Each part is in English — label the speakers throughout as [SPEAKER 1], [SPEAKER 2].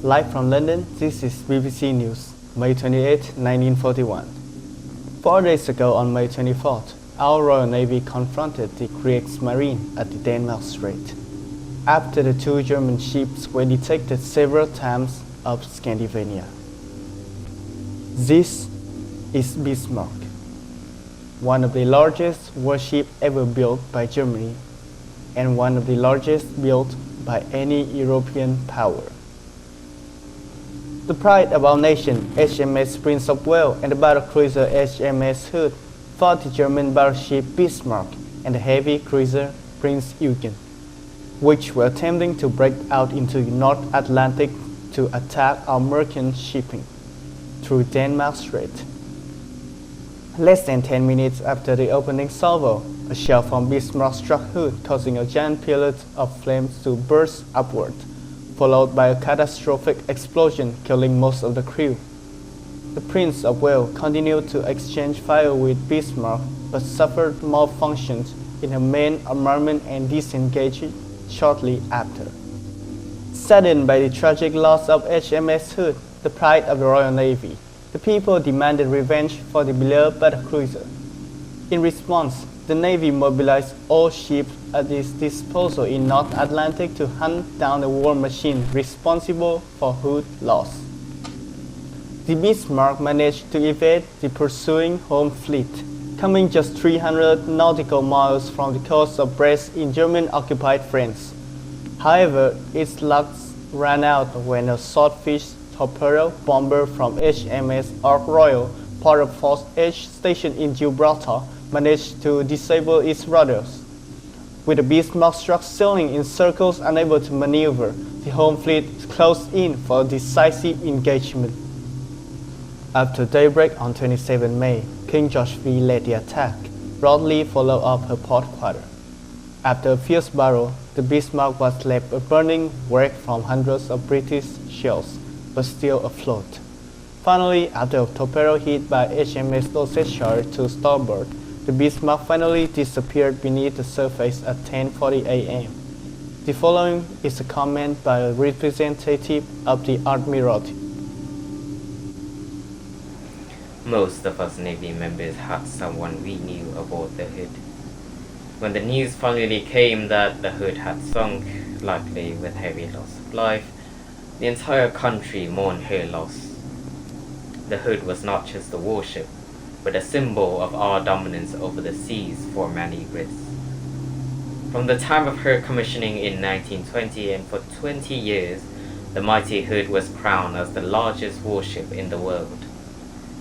[SPEAKER 1] Live from London, this is BBC News, May 28, 1941. 4 days ago on May 24th, our Royal Navy confronted the Kriegsmarine at the Denmark Strait, after the two German ships were detected several times off Scandinavia. This is Bismarck, one of the largest warships ever built by Germany and one of the largest built by any European power. The pride of our nation, HMS Prince of Wales and the battlecruiser HMS Hood fought the German battleship Bismarck and the heavy cruiser Prince Eugen, which were attempting to break out into the North Atlantic to attack our merchant shipping through Denmark Strait. Less than 10 minutes after the opening salvo, a shell from Bismarck struck Hood, causing a giant pillar of flames to burst upward, followed by a catastrophic explosion, killing most of the crew. The Prince of Wales continued to exchange fire with Bismarck, but suffered malfunctions in her main armament and disengaged shortly after. Saddened by the tragic loss of HMS Hood, the pride of the Royal Navy, the people demanded revenge for the beloved battlecruiser. In response, the Navy mobilized all ships at its disposal in North Atlantic to hunt down the war machine responsible for Hood's loss. The Bismarck managed to evade the pursuing home fleet, coming just 300 nautical miles from the coast of Brest in German-occupied France. However, its luck ran out when a swordfish torpedo bomber from HMS Ark Royal, part of Force H stationed in Gibraltar, managed to disable its rudders. With the Bismarck struck sailing in circles unable to maneuver, the home fleet closed in for a decisive engagement. After daybreak on 27 May, King George V led the attack, broadly followed up her port quarter. After a fierce battle, the Bismarck was left a burning wreck from hundreds of British shells, but still afloat. Finally, after a torpedo hit by HMS Gloucestershire to starboard, the Bismarck finally disappeared beneath the surface at 10:40 a.m. The following is a comment by a representative of the Admiralty.
[SPEAKER 2] Most of us Navy members had someone we knew aboard the Hood. When the news finally came that the Hood had sunk, likely with heavy loss of life, the entire country mourned her loss. The Hood was not just a warship, but a symbol of our dominance over the seas for many grids. From the time of her commissioning in 1920 and for 20 years, the mighty Hood was crowned as the largest warship in the world.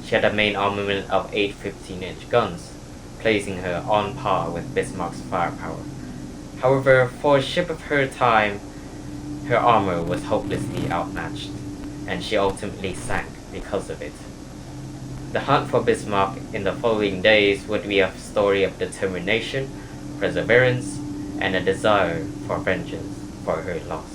[SPEAKER 2] She had a main armament of 8 15-inch guns, placing her on par with Bismarck's firepower. However, for a ship of her time, her armor was hopelessly outmatched, and she ultimately sank because of it. The hunt for Bismarck in the following days would be a story of determination, perseverance, and a desire for vengeance for her loss.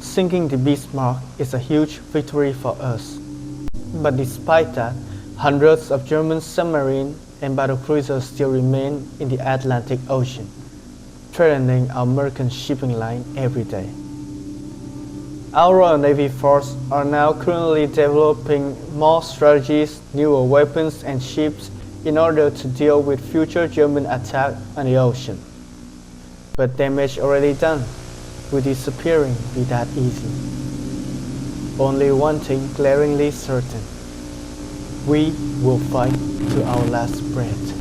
[SPEAKER 1] Sinking the Bismarck is a huge victory for us. But despite that, hundreds of German submarines and battlecruisers still remain in the Atlantic Ocean, threatening our merchant shipping line every day. Our Royal Navy forces are now currently developing more strategies, newer weapons and ships in order to deal with future German attack on the ocean. But damage already done will disappearing be that easy. Only one thing glaringly certain: we will fight to our last breath.